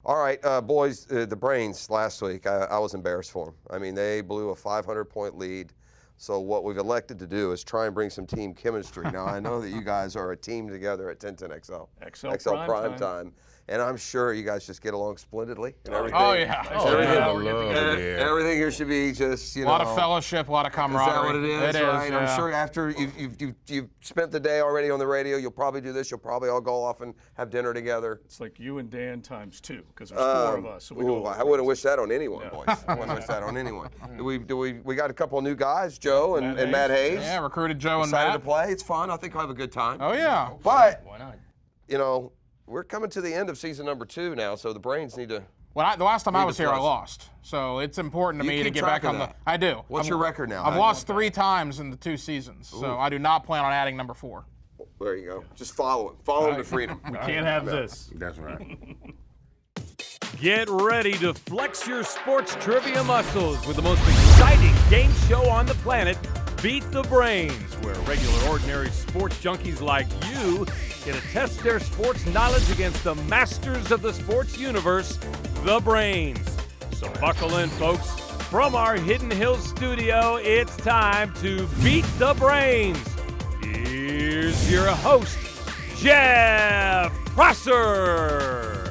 All right, boys, the Brains last week, I was embarrassed for them. I mean, they blew a 500-point lead. So what we've elected to do is try and bring some team chemistry. Now, I know that you guys are a team together at 1010XL. XL Prime Time. And I'm sure you guys just get along splendidly. And everything. Oh, yeah. Everything here should be just, a lot of fellowship, a lot of camaraderie. Is that what it is? It Right? is, I'm yeah. sure after you've spent the day already on the radio, you'll probably do this. You'll probably all go off and have dinner together. It's like you and Dan times 2, because there's 4 of us. So we go I wouldn't wish that on anyone, boys. I wouldn't wish that on anyone. We got a couple of new guys, Joe and Matt Hayes. Yeah, recruited Joe and Excited Matt. to play. It's fun. I think I'll have a good time. Oh, yeah. But, Why not? We're coming to the end of season number 2 now, so the Brains need to. The last time I was here, I plus. lost. So it's important to You me to keep get track back of on that. I do. What's your record now? I've lost 3 times in the 2 seasons. So I do not plan on adding number 4. There you go. Just follow him. Follow him to freedom. We can't have this. That's right. Get ready to flex your sports trivia muscles with the most exciting game show on the planet, Beat the Brains, where regular, ordinary sports junkies like you get to test their sports knowledge against the masters of the sports universe, the Brains. So buckle in, folks. From our Hidden Hills studio, it's time to Beat the Brains. Here's your host, Jeff Prosser.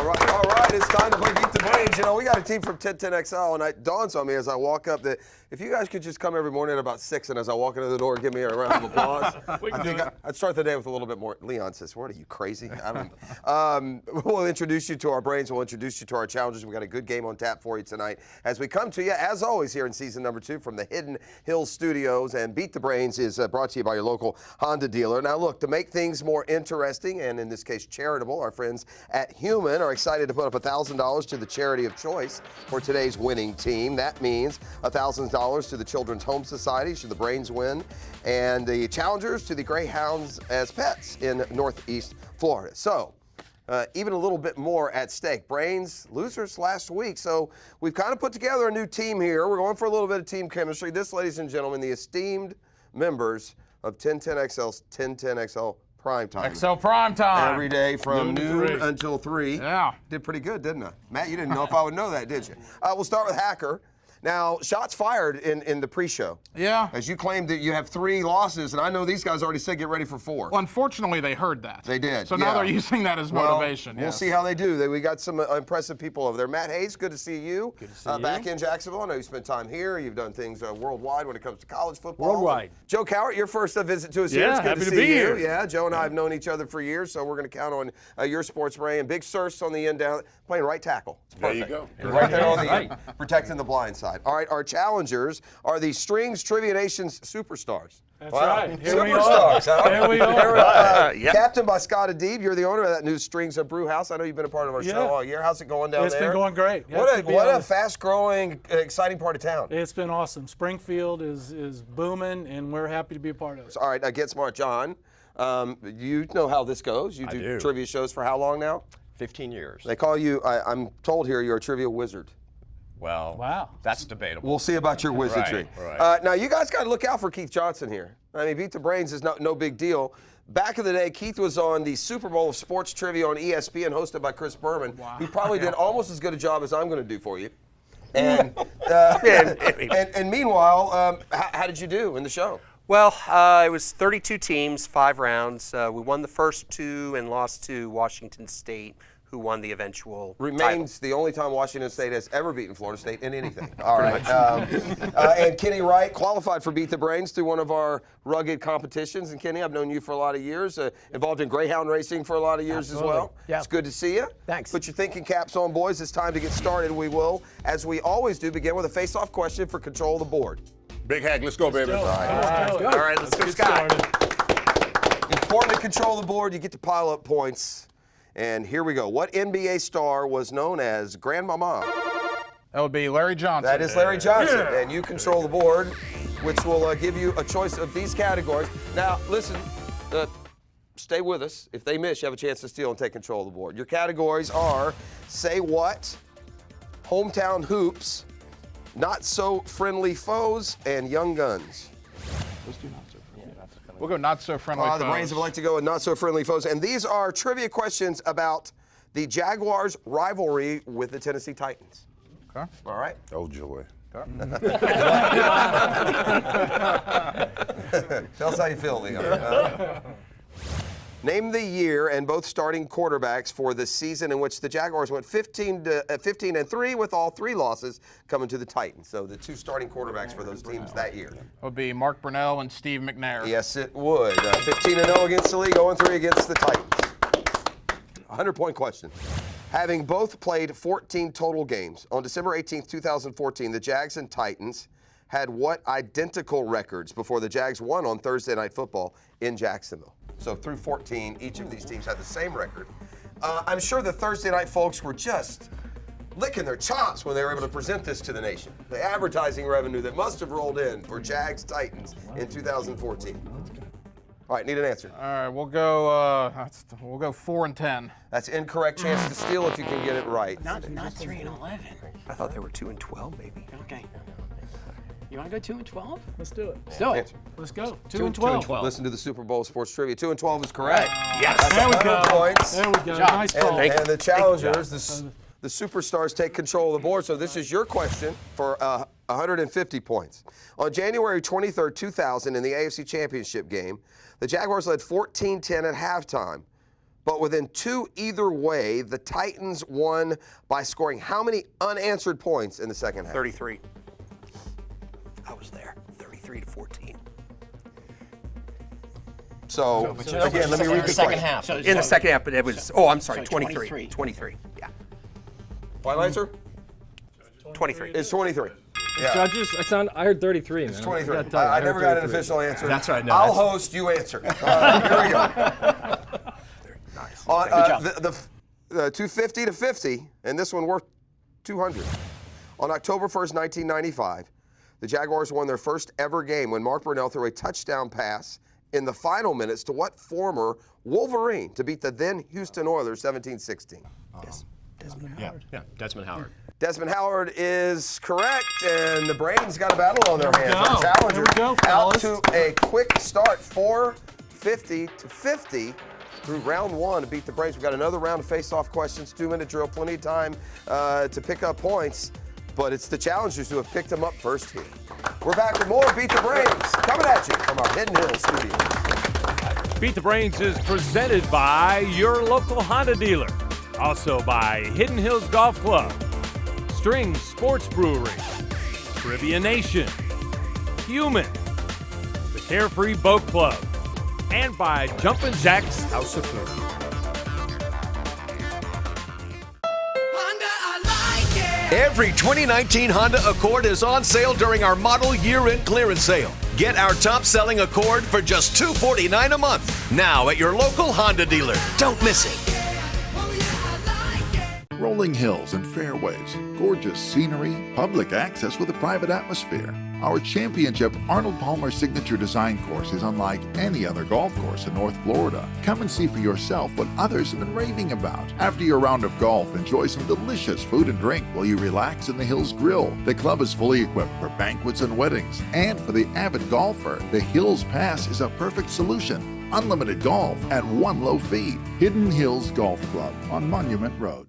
All right, it's time to play Beat the Brains. We got a team from 1010XL, and it dawns on me as I walk up that if you guys could just come every morning at about 6, and as I walk into the door, give me a round of applause. I think I'd start the day with a little bit more. Leon says, "What are you, crazy?" We'll introduce you to our Brains. We'll introduce you to our challengers. We got a good game on tap for you tonight as we come to you, as always, here in season number 2 from the Hidden Hills Studios. And Beat the Brains is brought to you by your local Honda dealer. Now, look, to make things more interesting, and in this case charitable, our friends at Human are excited to put up $1,000 to the charity of choice for today's winning team. That means $1,000 to the Children's Home Society should the Brains win, and the challengers to the Greyhounds as pets in Northeast Florida. So, even a little bit more at stake. Brains losers last week, so we've kind of put together a new team here. We're going for a little bit of team chemistry. This, ladies and gentlemen, the esteemed members of 1010XL's 1010XL Prime Time. XL Prime Time. Every day from noon 3. until 3. Yeah. Did pretty good, didn't I? Matt, you didn't know if I would know that, did you? We'll start with Hacker. Now, shots fired in the pre-show. Yeah. As you claimed that you have 3 losses, and I know these guys already said get ready for 4. Well, unfortunately, they heard that. They did, So now yeah. they're using that as motivation. We'll yes. see how they do. We got some impressive people over there. Matt Hayes, good to see you. Good to see you. Back in Jacksonville. I know you spent time here. You've done things worldwide when it comes to college football. Worldwide. Joe Cowart, your first visit to us here. Yeah, It's good happy to to see be you. here. Yeah, Joe and I have known each other for years, so we're going to count on your sports brain. Big Surse on the end down, playing right tackle. It's perfect. There you go. Right there on the Right. end, protecting the blind side. All right, our challengers are the Strings Trivia Nation's superstars. That's Wow. right. Here we Superstars, are. huh? There we are. Captain by Scott Adib, you're the owner of that new Strings of Brew House. I know you've been a part of our show all year. How's it going down It's there? been going great. Yeah, What to be a honest. fast-growing, exciting part of town. It's been awesome. Springfield is booming, and we're happy to be a part of it. All right, now Get Smart John. You know how this goes. You do trivia shows for how long now? 15 years. They call you, I'm told here, you're a trivia wizard. Well, Wow. that's debatable. We'll see about your wizardry. right. Now, you guys got to look out for Keith Johnson here. I mean, Beat the Brains is no big deal. Back in the day, Keith was on the Super Bowl of Sports Trivia on ESPN, hosted by Chris Berman. Wow. He probably did almost as good a job as I'm going to do for you. And, and meanwhile, how did you do in the show? Well, it was 32 teams, 5 rounds. We won the first 2 and lost to Washington State, who won the eventual Remains the only time Washington State has ever beaten Florida State in anything. All right. And Kenny Wright qualified for Beat the Brains through one of our rugged competitions. And Kenny, I've known you for a lot of years, involved in greyhound racing for a lot of years as well. Yeah. It's good to see you. Thanks. Put your thinking caps on, boys. It's time to get started. We will, as we always do, begin with a face-off question for control of the board. Big Hag, let's go, baby. All right, let's get started. Important to control the board. You get to pile up points. And here we go. What NBA star was known as Grandmama? That would be Larry Johnson. That is Larry Johnson, and you control the board, which will give you a choice of these categories. Now, listen, stay with us. If they miss, you have a chance to steal and take control of the board. Your categories are Say What, Hometown Hoops, Not So Friendly Foes, and Young Guns. Let's do not so friendly. We'll go not so friendly. The Brains would like to go with not so friendly foes. And these are trivia questions about the Jaguars' rivalry with the Tennessee Titans. Okay. All right? Oh, joy. Tell us how you feel, Leon. Name the year and both starting quarterbacks for the season in which the Jaguars went 15-3 with all 3 losses coming to the Titans. So the 2 starting quarterbacks for those teams that year. Would be Mark Brunell and Steve McNair. Yes, it would. 15-0 against the league, 0-3 against the Titans. 100-point question. Having both played 14 total games, on December 18, 2014, the Jags and Titans had what identical records before the Jags won on Thursday Night Football in Jacksonville? So through 14, each of these teams had the same record. I'm sure the Thursday night folks were just licking their chops when they were able to present this to the nation. The advertising revenue that must have rolled in for Jags Titans in 2014. All right, need an answer. All right, we'll go 4-10. That's incorrect. Chance to steal if you can get it right. Not 3-11. I thought they were 2-12, maybe. Okay. You want to go 2-12? Let's do it. Let's do it. Answer. Let's go. 2-12. Listen to the Super Bowl sports trivia. 2-12 is correct. Yes. That's There we 100 go. points. There we go. Nice call. And the challengers, the superstars, take control of the board. So this is your question for 150 points. On January 23rd, 2000, in the AFC Championship game, the Jaguars led 14-10 at halftime. But within 2 either way, the Titans won by scoring how many unanswered points in the second half? 33. I was there. 33-14. So again, let me read the second question. half. In the second half, but it was, I'm sorry, 23. 23. Yeah. Final answer? 23. It's 23. Yeah. Judges, I heard 33. It's man. 23. I gotta tell you, I heard never got an 33. official answer. That's right, no, I'll that's- host, you answer. Here we go. On the 250 to 50, and this one worth 200. On October 1st, 1995, the Jaguars won their first ever game when Mark Brunell threw a touchdown pass in the final minutes to what former Wolverine to beat the then Houston Oilers 17-16? Yeah, Desmond Howard. Desmond Howard is correct, and the Brains got a battle on their hands. go. Our challenger There we go, out fellas. to a quick start, 450 to 50 through round 1 to beat the Brains. We've got another round of face-off questions, 2-minute drill, plenty of time to pick up points, but it's the challengers who have picked them up first here. We're back with more Beat the Brains coming at you from our Hidden Hills studios. Beat the Brains is presented by your local Honda dealer. Also by Hidden Hills Golf Club, String Sports Brewery, Trivia Nation, Human, the Carefree Boat Club, and by Jumpin' Jack's House of Food. Every 2019 Honda Accord is on sale during our model year-end clearance sale. Get our top-selling Accord for just $249 a month. Now at your local Honda dealer. Don't miss it. Rolling hills and fairways, gorgeous scenery, public access with a private atmosphere. Our championship Arnold Palmer Signature Design course is unlike any other golf course in North Florida. Come and see for yourself what others have been raving about. After your round of golf, enjoy some delicious food and drink while you relax in the Hills Grill. The club is fully equipped for banquets and weddings. And for the avid golfer, the Hills Pass is a perfect solution. Unlimited golf at one low fee. Hidden Hills Golf Club on Monument Road.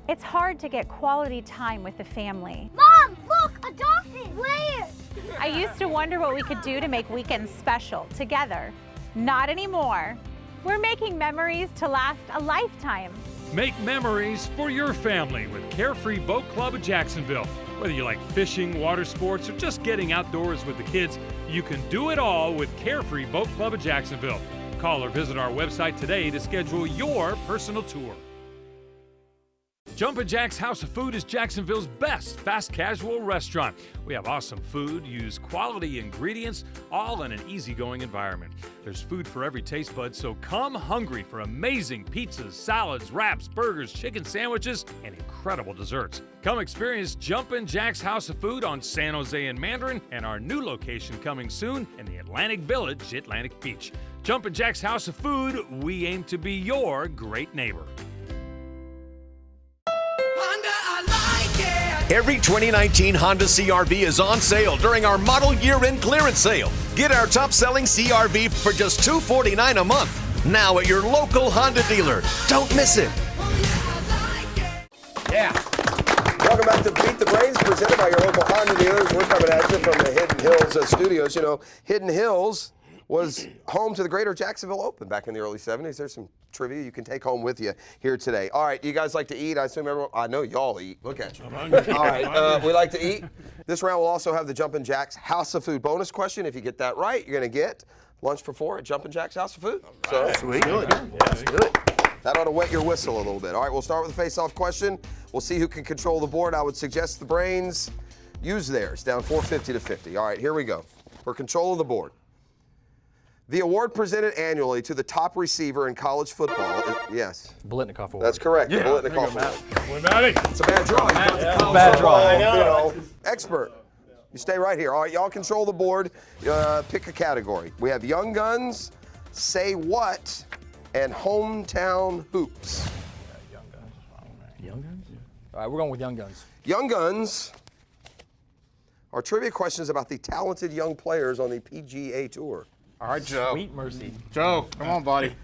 It's hard to get quality time with the family. Mom, look, a dolphin! Where? I used to wonder what we could do to make weekends special together. Not anymore. We're making memories to last a lifetime. Make memories for your family with Carefree Boat Club of Jacksonville. Whether you like fishing, water sports, or just getting outdoors with the kids, you can do it all with Carefree Boat Club of Jacksonville. Call or visit our website today to schedule your personal tour. Jumpin' Jack's House of Food is Jacksonville's best fast casual restaurant. We have awesome food, use quality ingredients, all in an easygoing environment. There's food for every taste bud, so come hungry for amazing pizzas, salads, wraps, burgers, chicken sandwiches, and incredible desserts. Come experience Jumpin' Jack's House of Food on San Jose and Mandarin, and our new location coming soon in the Atlantic Village, Atlantic Beach. Jumpin' Jack's House of Food, we aim to be your great neighbor. Every 2019 Honda CR-V is on sale during our model year-end clearance sale. Get our top-selling CR-V for just $249 a month. Now at your local Honda dealer. Don't miss it. Yeah. Welcome back to Beat the Brains, presented by your local Honda dealers. We're coming at you from the Hidden Hills studios. You know, Hidden Hills was home to the Greater Jacksonville Open back in the early 70s. There's some trivia you can take home with you here today. All right, you guys like to eat? I assume everyone, I know y'all eat. Look at you. All right, we like to eat. This round will also have the Jumpin' Jacks House of Food bonus question. If you get that right, you're going to get lunch for 4 at Jumpin' Jacks House of Food. So, Sweet. good. That's good. That ought to wet your whistle a little bit. All right, we'll start with the face-off question. We'll see who can control the board. I would suggest the Brains use theirs, down 450 to 50. All right, here we go. For control of the board. The award presented annually to the top receiver in college football is, yes. Biletnikoff Award. That's correct. Yeah. The Biletnikoff Award. Matty. It's a bad draw. Bad draw. You know, expert. You stay right here. All right, y'all control the board. Pick a category. We have Young Guns, Say What, and Hometown Hoops. Young Guns? All right, we're going with Young Guns. Young Guns are trivia questions about the talented young players on the PGA Tour. All right, Joe. Sweet mercy. Joe, come on, buddy.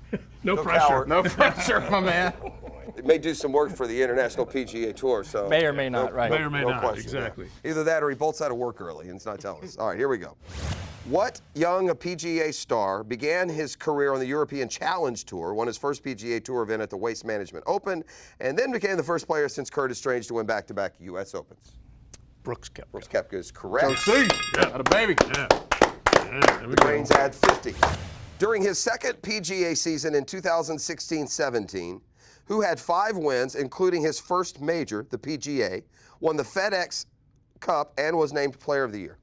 No No pressure. coward. No pressure, my man. It may do some work for the International PGA Tour, so. May or may not, right. May or may not, question, exactly. yeah. Either that or he bolts out of work early and it's not telling us. All right, here we go. What young PGA star began his career on the European Challenge Tour, won his first PGA Tour event at the Waste Management Open, and then became the first player since Curtis Strange to win back-to-back U.S. Opens? Brooks Koepka. Brooks Koepka is correct. Got a baby. Yeah. There we The go. Brains add 50. During his second PGA season in 2016-17, who had 5 wins, including his first major, the PGA, won the FedEx Cup, and was named Player of the Year?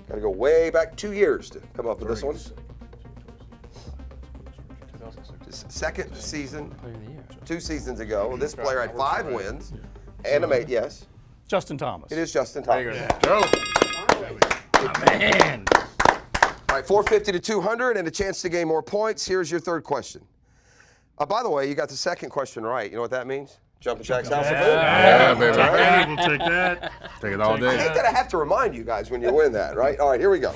Got to go way back 2 years to come up with this one. His second season, Player of the Year. 2 seasons ago. This player had 5 wins and a mate. Yes, Justin Thomas. it is Justin Thomas. Joe. Man. All right, 450 to 200 and a chance to gain more points. Here's your third question. By the way, you got the second question right. You know what that means? Jumpin' Jacks House of Food. Yeah, baby. Matty, we'll take that. Take it all I day. hate that I have to remind you guys when you win that, right? All right, here we go.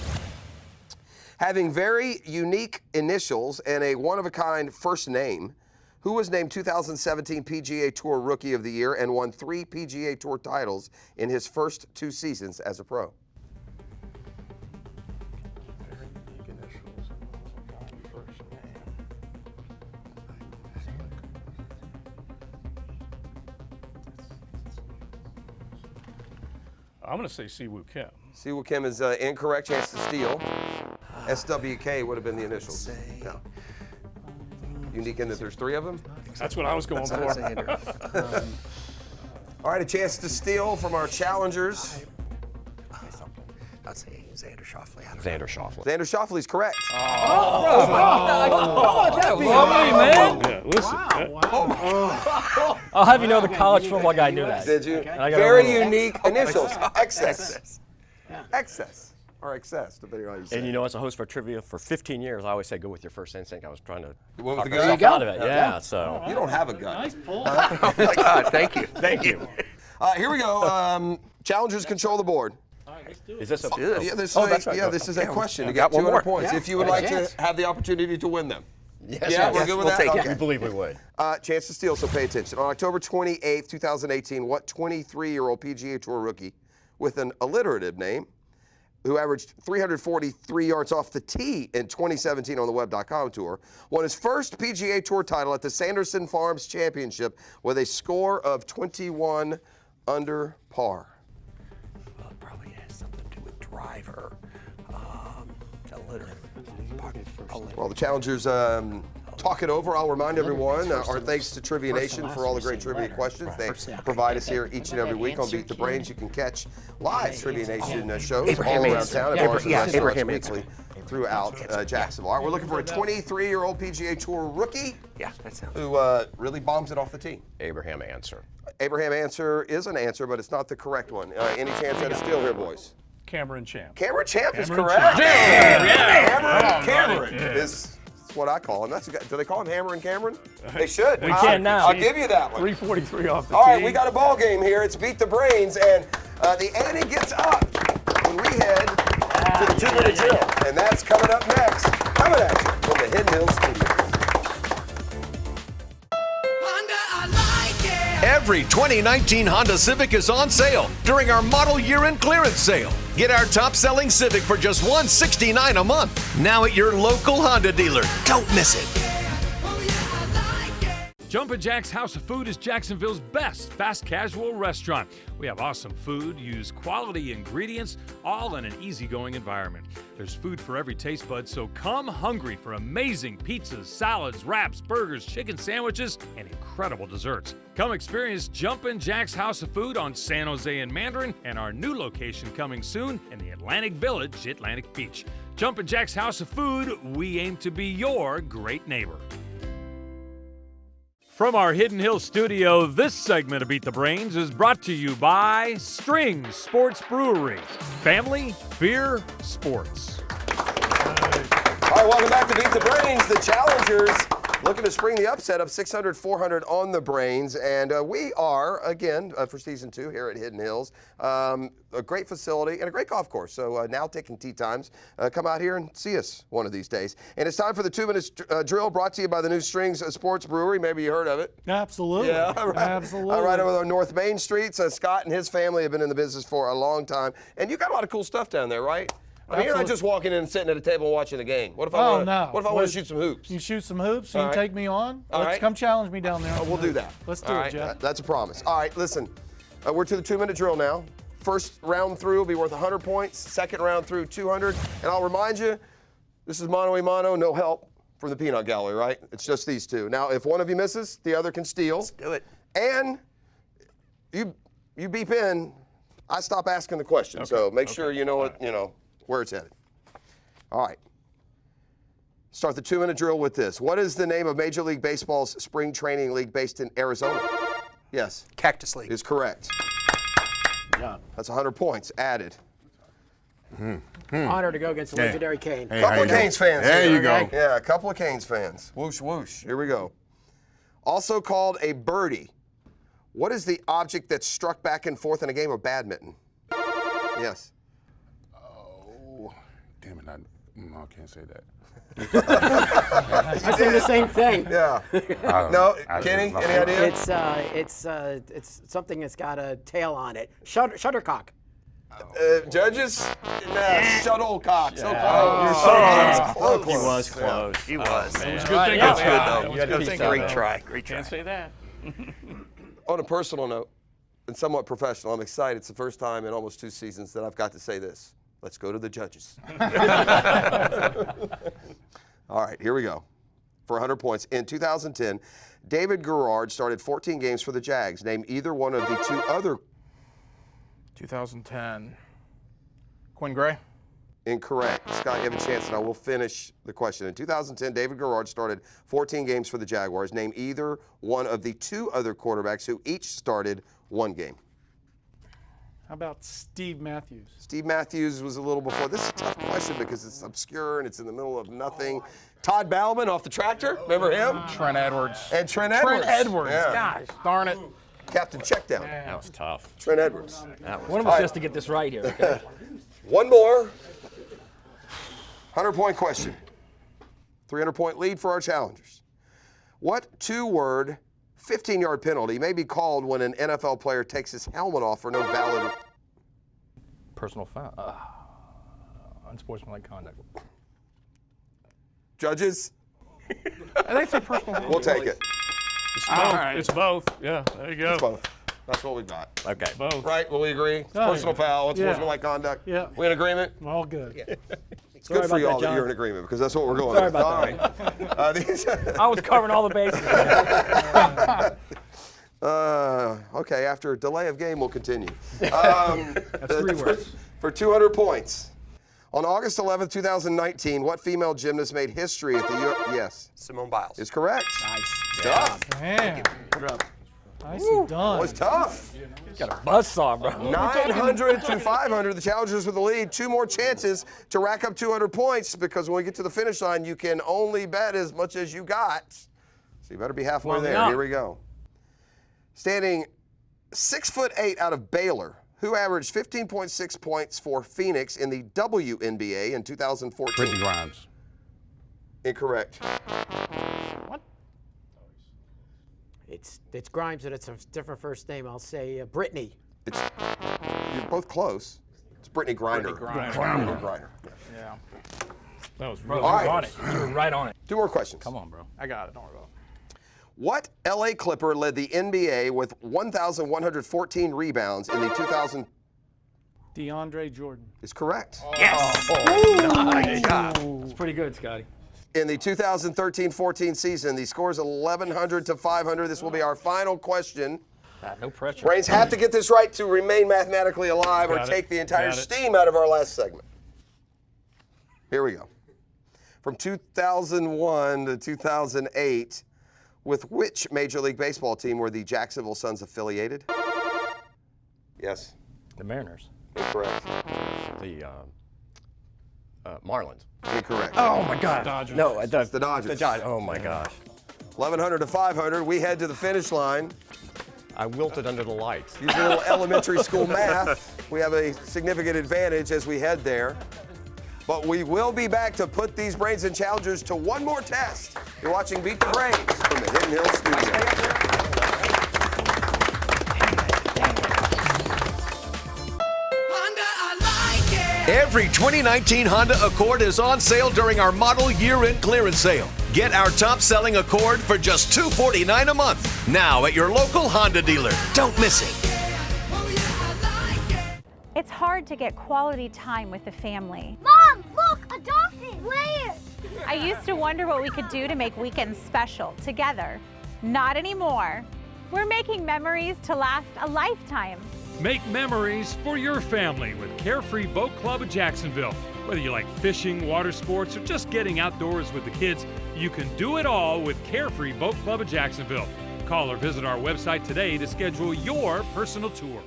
Having very unique initials and a one-of-a-kind first name, who was named 2017 PGA Tour Rookie of the Year and won 3 PGA Tour titles in his first 2 seasons as a pro? I'm going to say Siwoo Kim. Siwoo Kim is incorrect. Chance to steal. SWK would have been the initials. No. Unique in that there's 3 of them. That's what I was going for. All right, a chance to steal from our challengers. I'd say Xander Schauffele. Xander Schauffele. Xander Schauffele is correct. Lovely, man. Yeah, listen. I'll have you know the college football guy knew that. Did you? I got Very it. unique initials. Excess. Excess. Or excess, depending on how you say And you it. know, as a host for trivia for 15 years, I always say go with your first instinct. I was trying to went with the talk gut? myself out of it. Yeah, so. You don't have a gun. Nice pull. Oh my God, thank you. Thank you. Here we go. Challengers control the board. Is this a Yeah, this is Oh, a, that's right. yeah, this is a question. You got got one 200 more. points. Yeah. If you would Got a like chance. to have the opportunity to win them. Yes, Yeah, yes, we're good with we'll that? take it. Okay. We believe we would. Chance to steal, so pay attention. On October 28th, 2018, what 23-year-old PGA Tour rookie with an alliterative name who averaged 343 yards off the tee in 2017 on the Web.com Tour, won his first PGA Tour title at the Sanderson Farms Championship with a score of 21 under par? Well, it probably has something to do with driver. While the challengers talk it over, I'll remind everyone our thanks to Trivia Nation for all the great trivia questions they provide us here each and every week on Beat the Brains. You can catch live Trivia Nation shows all around town at bars and restaurants weekly throughout Jacksonville. All right, we're looking for a 23-year-old PGA Tour rookie Yeah, that sounds who really bombs it off the tee. Abraham Answer. Abraham Answer is an answer, but it's not the correct one. Any chance at a steal here, boys? Cameron Champ. Cameron Champ is Cameron correct. Champ. Cameron Yeah. is what I call him. That's a guy. Do they call him Hammer and Cameron? They should. We can now. I'll give you that one. 343 off the All tee. right, we got a ball game here. It's Beat the Brains, and the ante gets up we head to the 2-minute drill. And that's coming up next. Coming at you from the Hidden Hills Studios. Every 2019 Honda Civic is on sale during our model year-end clearance sale. Get our top-selling Civic for just $169 a month. Now at your local Honda dealer. Don't miss it. Jumpin' Jack's House of Food is Jacksonville's best fast casual restaurant. We have awesome food, use quality ingredients, all in an easygoing environment. There's food for every taste bud, so come hungry for amazing pizzas, salads, wraps, burgers, chicken sandwiches, and incredible desserts. Come experience Jumpin' Jack's House of Food on San Jose and Mandarin, and our new location coming soon in the Atlantic Village, Atlantic Beach. Jumpin' Jack's House of Food, we aim to be your great neighbor. From our Hidden Hills studio, this segment of Beat the Brains is brought to you by Strings Sports Brewery. Family, beer, sports. All right, welcome back to Beat the Brains. The challengers looking to spring the upset of 600-400 on the Brains. And we are, again, for season 2 here at Hidden Hills, a great facility and a great golf course. So now taking tee times. Come out here and see us one of these days. And it's time for the 2-minute drill brought to you by the new Strings Sports Brewery. Maybe you heard of it. Absolutely. Yeah, right. Absolutely. Right over on North Main Street. So Scott and his family have been in the business for a long time. And you got a lot of cool stuff down there, right? I mean, you're not just walking in and sitting at a table and watching the game. What if I want to shoot some hoops? You shoot some hoops, you All right. take me on. All Let's right. come challenge me down there. We'll do that. Let's do All it, right. Jeff. That's a promise. All right, listen. We're to the 2-minute drill now. First round through will be worth 100 points. Second round through, 200. And I'll remind you, this is mano a mano, no help from the peanut gallery, right? It's just these two. Now, if one of you misses, the other can steal. Let's do it. And you beep in, I stop asking the question. Okay. So make sure you know where it's headed. All right. Start the 2-minute drill with this. What is the name of Major League Baseball's spring training league based in Arizona? Yes. Cactus League. Is correct. That's 100 points added. Honor to go against the legendary Kane. Couple of Canes fans. There here. you go. Yeah, a couple of Canes fans. Whoosh, whoosh. Here we go. Also called a birdie. What is the object that's struck back and forth in a game of badminton? Yes. Oh, damn it! I can't say that. I say the same thing. Yeah. No, Kenny, any idea? It's something that's got a tail on it. Shuttlecock. Judges? Nah, shuttlecock. So close. He was close. He was. It was a good thing. That's That's good, good, though. That was good. Great try. Great try. Can't say that. On a personal note, and somewhat professional, I'm excited. It's the first time in almost 2 seasons that I've got to say this. Let's go to the judges. All right, here we go. For 100 points. In 2010, David Garrard started 14 games for the Jags. Name either one of the 2 other. 2010. Quinn Gray. Incorrect. Scott, you have a chance, and I will finish the question. In 2010, David Garrard started 14 games for the Jaguars. Name either one of the 2 other quarterbacks who each started 1 game. How about Steve Matthews? Steve Matthews was a little before. This is a tough question because it's obscure and it's in the middle of nothing. Todd Bauman off the tractor. Remember him? Trent Edwards. And Trent Edwards. Trent Edwards. Yeah. Gosh, darn it. Captain Checkdown. That was tough. Trent Edwards. One of us has to get this right here. Okay? One more. 100-point question. 300-point lead for our challengers. What 2-word 15-yard penalty may be called when an NFL player takes his helmet off for no valid... Personal foul. Unsportsmanlike conduct. Judges? I think it's a personal. We'll take it. It's both. Yeah, there you go. It's both. That's what we got. Okay. Both. Right? Will we agree? It's Oh, personal foul. It's yeah. sportsmanlike conduct. Yeah. We in agreement? All good. It's good for you all that you're in agreement because that's what we're going with. All right. I was covering all the bases. Okay, after a delay of game, we'll continue. That's 3 words. For 200 points. On August 11th, 2019, what female gymnast made history at the Yes. Simone Biles. Is correct. Nice. Tough. Damn. Nicely done. Was tough. Got a buzzsaw, bro. 900 to 500. The challengers with the lead. 2 more chances to rack up 200 points because when we get to the finish line, you can only bet as much as you got. So you better be halfway there. Here we go. Standing 6'8" out of Baylor, Who averaged 15.6 points for Phoenix in the WNBA in 2014? Brittany Grimes. Incorrect. What? It's Grimes, and it's a different first name. I'll say Brittany. You're both close. It's Brittany Griner. Griner. Yeah. That was really All right. on it. You were right on it. 2 more questions. Come on, bro. I got it. Don't worry about it. What LA Clipper led the NBA with 1,114 rebounds in the 2000? DeAndre Jordan. Is correct. Yes. Nice. It's pretty good, Scotty. In the 2013-14 season, the score is 1,100 to 500. This will be our final question. No pressure. Brains have to get this right to remain mathematically alive or Got it. take the entire Got it. steam out of our last segment. Here we go. From 2001 to 2008, with which Major League Baseball team were the Jacksonville Suns affiliated? Yes. The Mariners. Incorrect. The Marlins. Incorrect. Oh my God. Dodgers. No, the Dodgers. The Dodgers. Oh my gosh. 1,100 to 500. We head to the finish line. I wilted under the lights. Using a little elementary school math, we have a significant advantage as we head there. But we will be back to put these Brains and Challengers to one more test. You're watching Beat the Brains from the Hidden Hill Studio. Every 2019 Honda Accord is on sale during our model year-end clearance sale. Get our top-selling Accord for just $249 a month. Now at your local Honda dealer. Don't miss it. It's hard to get quality time with the family. Mom, look, a dolphin. Where? I used to wonder what we could do to make weekends special together. Not anymore. We're making memories to last a lifetime. Make memories for your family with Carefree Boat Club of Jacksonville. Whether you like fishing, water sports, or just getting outdoors with the kids, you can do it all with Carefree Boat Club of Jacksonville. Call or visit our website today to schedule your personal tour.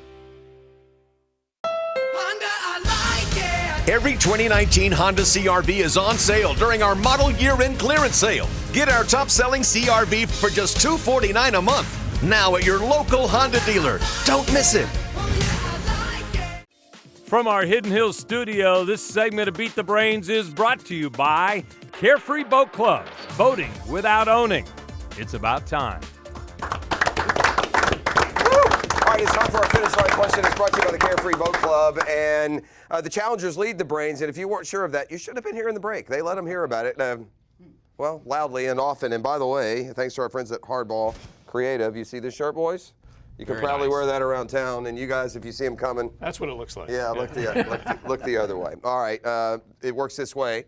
Every 2019 Honda CR-V is on sale during our model year-end clearance sale. Get our top-selling CR-V for just $249 a month. Now at your local Honda dealer. Don't miss it. From our Hidden Hills studio, this segment of Beat the Brains is brought to you by Carefree Boat Club. Boating without owning. It's about time. All right, it's time for our finish line question. It's brought to you by the Carefree Boat Club, and the challengers lead the Brains. And if you weren't sure of that, you should have been here in the break. They let them hear about it, well, loudly and often. And by the way, thanks to our friends at Hardball Creative, you see this shirt, boys? You can proudly wear that around town. And you guys, if you see them coming, That's what it looks like. yeah, look the other way. All right, it works this way.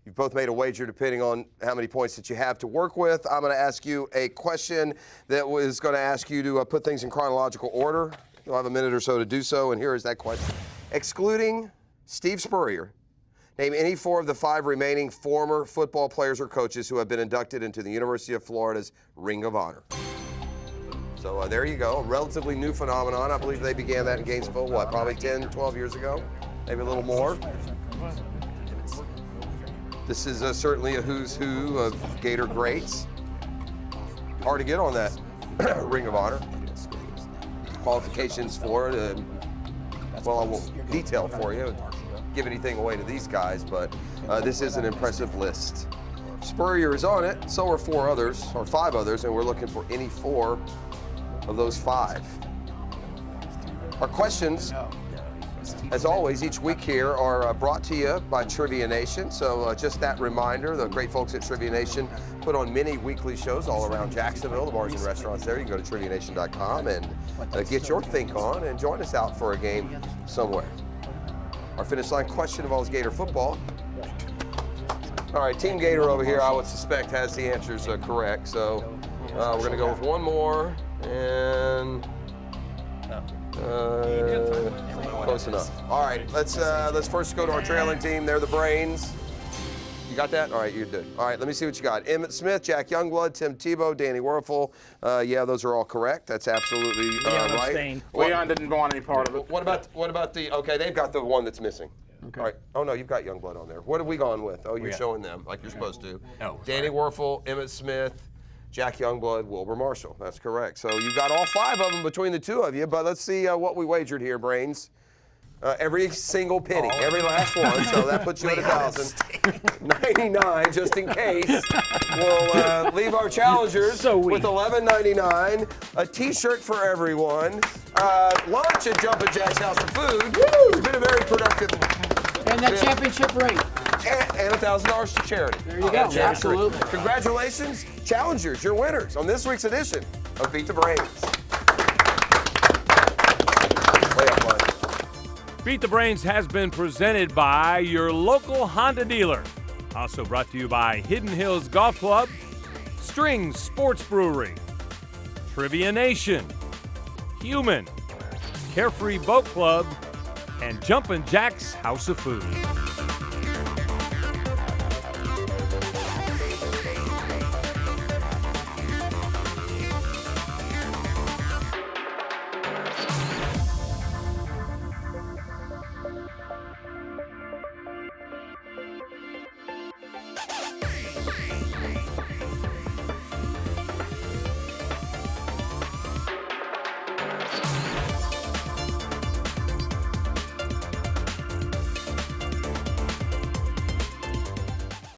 You've both made a wager depending on how many points that you have to work with. I'm going to ask you a question that was going to ask you to put things in chronological order. You'll have a minute or so to do so, and here is that question. Excluding Steve Spurrier, name any 4 of the 5 remaining former football players or coaches who have been inducted into the University of Florida's Ring of Honor. So there you go, a relatively new phenomenon. I believe they began that in Gainesville, probably 10, 12 years ago, maybe a little more. This is certainly a who's who of Gator greats. Hard to get on that Ring of Honor. Qualifications for it, well, I won't detail for you, give anything away to these guys, but this is an impressive list. Spurrier is on it, so are 4 others, or 5 others, and we're looking for any 4 of those 5. Our questions, as always, each week here are brought to you by Trivia Nation. So just that reminder, the great folks at Trivia Nation put on many weekly shows all around Jacksonville, the bars and restaurants there. You can go to TriviaNation.com and get your think on and join us out for a game somewhere. Our finish line question involves Gator football. All right, Team Gator over here, I would suspect, has the answers correct. So we're going to go with one more, and close enough. All right, let's first go to our trailing team. They're the Brains. You got that? All right, you're good. All right, let me see what you got. Emmett Smith, Jack Youngblood, Tim Tebow, Danny Werfel. Yeah, those are all correct. That's absolutely right. Leon didn't want any part of it. What about the? Okay, they've got the one that's missing. Okay. All right. Oh no, you've got Youngblood on there. What have we gone with? Oh, you're showing them like you're supposed to. Oh, Danny Werfel, Emmett Smith, Jack Youngblood, Wilbur Marshall. That's correct. So you got all 5 of them between the 2 of you, but let's see what we wagered here, Brains. Every single penny, every last one. So that puts you at 1,099 just in case. We'll leave our challengers with $11.99, a T-shirt for everyone, lunch at Jumpin' Jack's House of Food. It's been a very productive. And that championship ring. And $1,000 to charity. There you go. Absolutely. Congratulations, challengers. You're winners on this week's edition of Beat the Brains. Way up, bud. Beat the Brains has been presented by your local Honda dealer. Also brought to you by Hidden Hills Golf Club, Strings Sports Brewery, Trivia Nation, Human, Carefree Boat Club, and Jumpin' Jack's House of Food.